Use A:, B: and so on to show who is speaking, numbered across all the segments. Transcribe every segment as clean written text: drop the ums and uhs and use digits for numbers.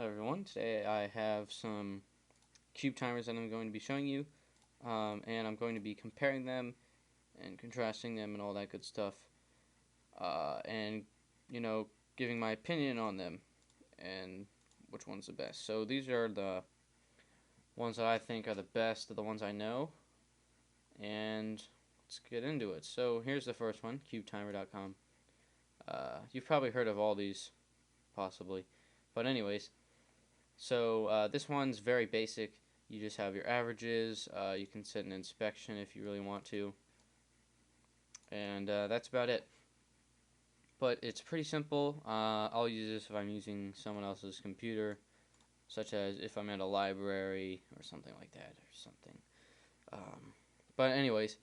A: Hello everyone, today I have some cube timers that I'm going to be showing you, and I'm going to be comparing them and contrasting them and all that good stuff, and giving my opinion on them and which one's the best. So these are the ones that I think are the best of the ones I know, and let's get into it. So here's the first one, cubetimer.com. You've probably heard of all these, possibly, but anyways. So this one's very basic. You just have your averages. You can set an inspection if you really want to. And that's about it. But it's pretty simple. I'll use this if I'm using someone else's computer, such as if I'm at a library or something like that or something. But anyways,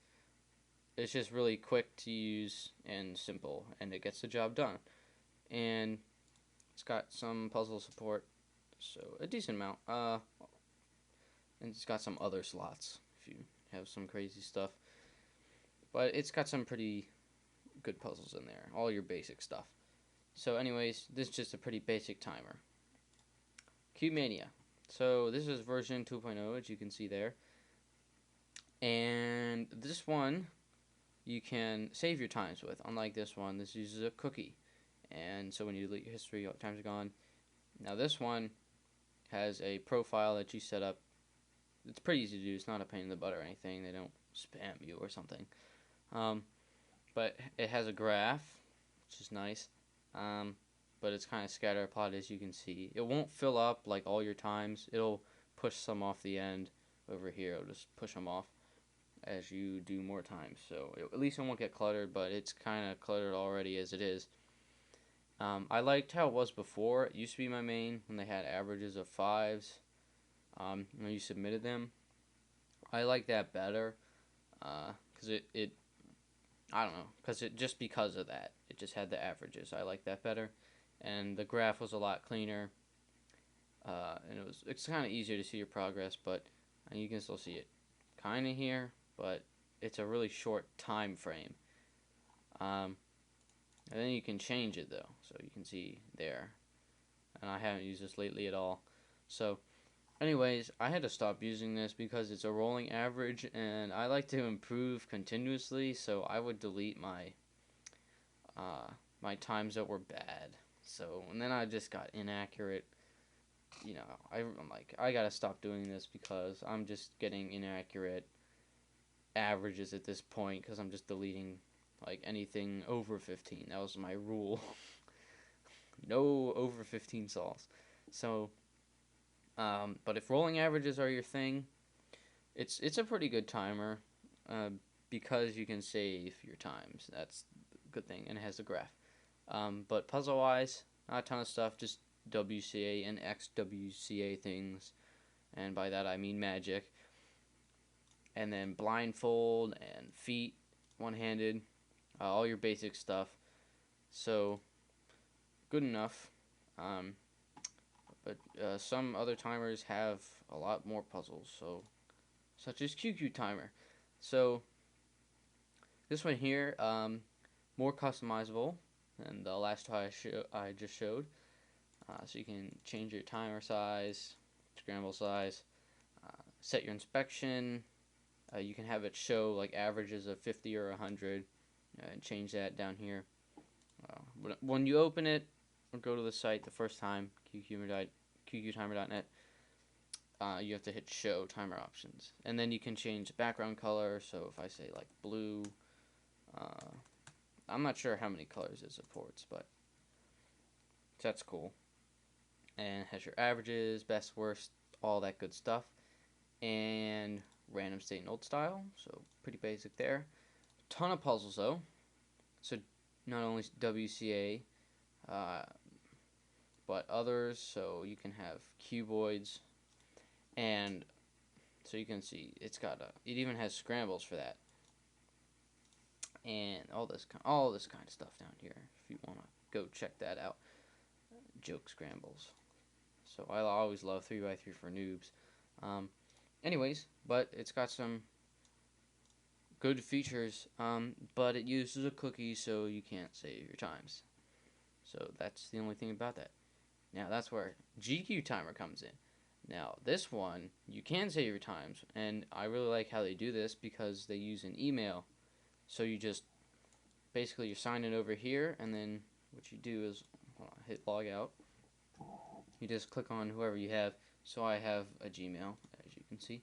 A: it's just really quick to use and simple, and it gets the job done. And it's got some puzzle support, so a decent amount. And it's got some other slots if you have some crazy stuff. But it's got some pretty good puzzles in there, all your basic stuff. So anyways, this is just a pretty basic timer. C-Mania. So this is version 2.0, as you can see there. And this one, you can save your times with. Unlike this one, this uses a cookie. And so when you delete your history, all times are gone. Now this one has a profile that you set up. It's pretty easy to do. It's not a pain in the butt or anything. They don't spam you or something. But it has a graph, which is nice. But it's kind of scatter plot, as you can see. It won't fill up like all your times. It'll push some off the end over here. It'll just push them off as you do more times. So at least it won't get cluttered, but it's kind of cluttered already as it is. I liked how it was before. It used to be my main when they had averages of 5s. When you submitted them, I like that better, because I don't know, because of that, it just had the averages. I like that better, and the graph was a lot cleaner, and it's kind of easier to see your progress, but you can still see it kind of here, but it's a really short time frame. And then you can change it though, so you can see there, and I haven't used this lately at all. So anyways, I had to stop using this because it's a rolling average, and I like to improve continuously, so I would delete my my times that were bad. So, and then I just got inaccurate. I'm like, I gotta stop doing this because I'm just getting inaccurate averages at this point because I'm just deleting like anything over 15. That was my rule. No over 15 sols. So, but if rolling averages are your thing, it's a pretty good timer, because you can save your times. That's a good thing, and it has a graph. But puzzle-wise, not a ton of stuff, just WCA and XWCA things, and by that I mean magic. And then blindfold and feet, one-handed, all your basic stuff. So, good enough. But some other timers have a lot more puzzles, so such as QQ timer. So this one here, more customizable than the last one I just showed. So you can change your timer size, scramble size, set your inspection. You can have it show like averages of 50 or 100, and change that down here. When you open it or go to the site the first time, qqtimer.net, you have to hit show timer options, and then you can change the background color. So if I say like blue, I'm not sure how many colors it supports, but that's cool. And it has your averages, best, worst, all that good stuff, and random state and old style, so pretty basic there. Ton of puzzles though, so not only WCA, but others, so you can have cuboids, and so you can see it even has scrambles for that, and all this kind of stuff down here if you want to go check that out. Joke scrambles. So I always love 3x3 for noobs. Anyways, but it's got some good features, but it uses a cookie, so you can't save your times. So that's the only thing about that. Now that's where GQ timer comes in. Now this one, you can save your times, and I really like how they do this because they use an email. So you just, basically you're signing over here, and then what you do is, hit log out. You just click on whoever you have. So I have a Gmail, as you can see.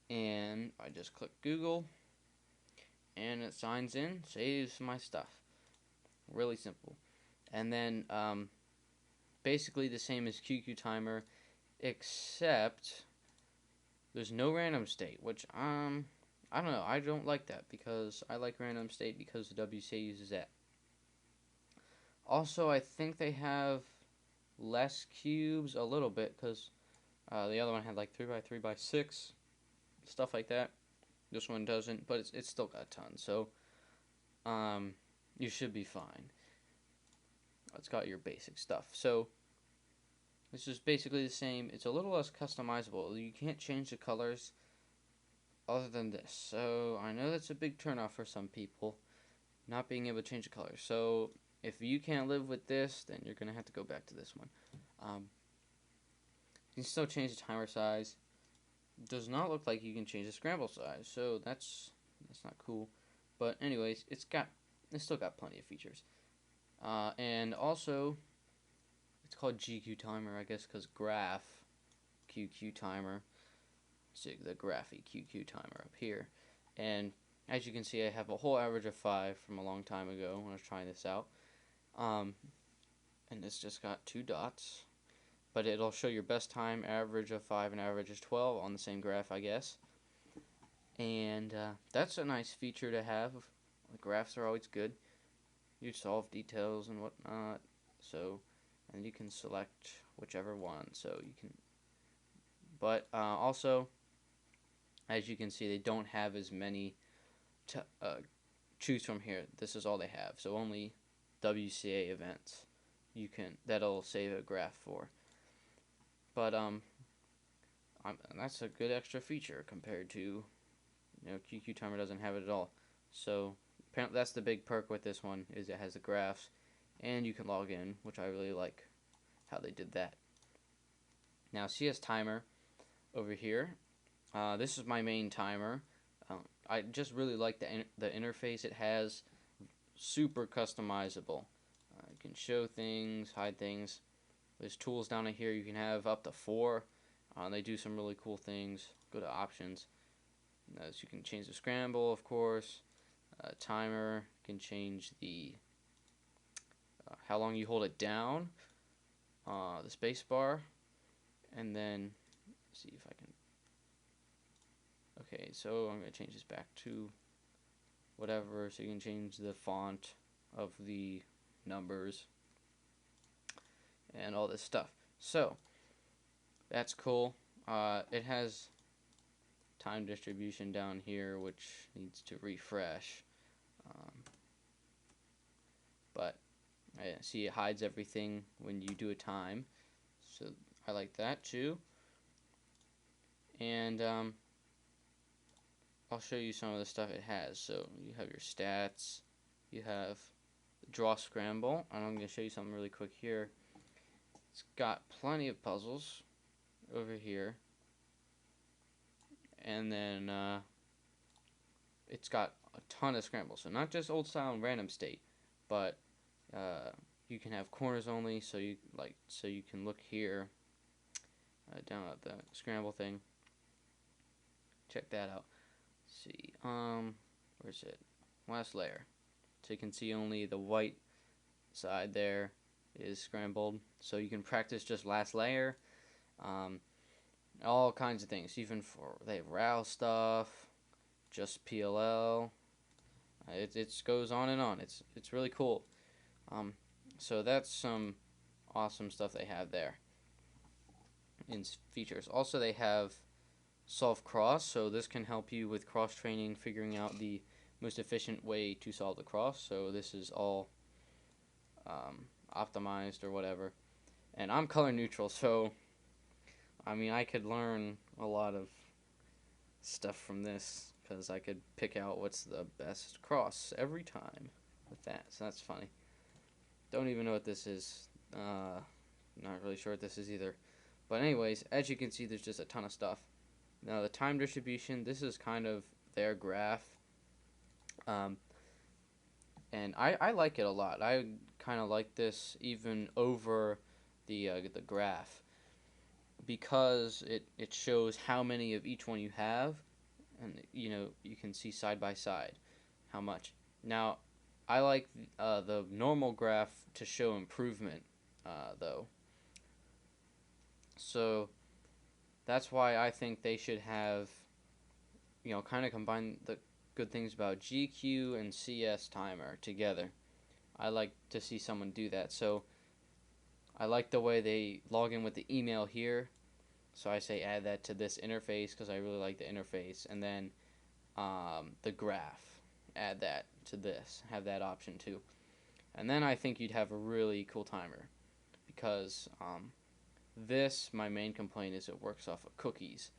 A: And I just click Google, and it signs in, saves my stuff. Really simple. And then basically the same as QQ timer, except there's no random state, which I don't know. I don't like that because I like random state because the WCA uses that. Also, I think they have less cubes a little bit because the other one had like 3x3x6 stuff like that. This one doesn't, but it's still got a ton. So you should be fine. It's got your basic stuff. So this is basically the same. It's a little less customizable. You can't change the colors other than this. So I know that's a big turnoff for some people, not being able to change the colors. So if you can't live with this, then you're going to have to go back to this one. You can still change the timer size. Does not look like you can change the scramble size, so that's not cool. But anyways, it's still got plenty of features. And also, it's called GQ timer, I guess, because graph QQ timer. So the graphy QQ timer up here, and as you can see, I have a whole average of 5 from a long time ago when I was trying this out. And it's just got 2 dots, but it'll show your best time, average of 5, and average is 12 on the same graph, I guess. And that's a nice feature to have. The graphs are always good. You solve details and whatnot. So, and you can select whichever one. So you can, but also, as you can see, they don't have as many to choose from here. This is all they have. So only WCA events that'll save a graph for. But that's a good extra feature compared to, QQ timer doesn't have it at all. So apparently that's the big perk with this one, is it has the graphs and you can log in, which I really like how they did that. Now CS timer over here. This is my main timer. I just really like the interface it has. Super customizable. You can show things, hide things. There's tools down here. You can have up to 4. They do some really cool things. Go to options. So you can change the scramble, of course. Timer. You can change the how long you hold it down. The space bar. And then see if I can. Okay, so I'm going to change this back to whatever, so you can change the font of the numbers and all this stuff. So that's cool. It has time distribution down here, which needs to refresh. But I see it hides everything when you do a time, so I like that too. And I'll show you some of the stuff it has. So you have your stats, you have draw scramble, and I'm going to show you something really quick here. It's got plenty of puzzles over here, and then it's got a ton of scramble. So not just old style and random state, but you can have corners only. So you can look here down at the scramble thing. Check that out. See, where's it? Last layer. So you can see only the white side there is scrambled. So you can practice just last layer. All kinds of things. Even they have RAL stuff, just PLL. It goes on and on. It's really cool. So that's some awesome stuff they have there in features. Also, they have solve cross, so this can help you with cross training, figuring out the most efficient way to solve the cross. So this is all optimized or whatever, and I'm color neutral, so I mean I could learn a lot of stuff from this because I could pick out what's the best cross every time with that. So that's funny. Don't even know what this is. not really sure what this is either. But anyways, as you can see, there's just a ton of stuff. Now the time distribution, this is kind of their graph. And I like it a lot. I kind of like this even over the graph, because it shows how many of each one you have, and you can see side by side how much. Now I like the normal graph to show improvement, though. So that's why I think they should have, kind of combine the good things about GQ and CS timer together. I like to see someone do that. So I like the way they log in with the email here. So I say add that to this interface because I really like the interface. And then the graph, add that to this. Have that option too. And then I think you'd have a really cool timer, because this, my main complaint is it works off of cookies.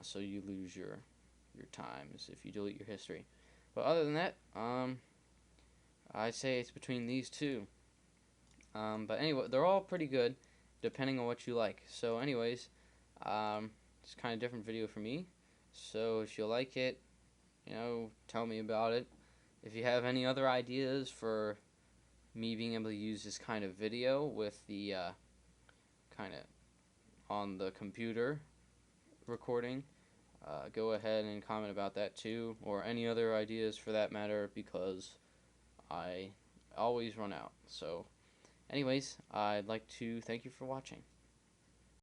A: So you lose your times if you delete your history. But other than that, I'd say it's between these two. But anyway, they're all pretty good, depending on what you like. So anyways, it's kind of different video for me. So if you like it, tell me about it. If you have any other ideas for me being able to use this kind of video with the kind of on the computer recording, go ahead and comment about that too, or any other ideas for that matter, because I always run out. So anyways, I'd like to thank you for watching.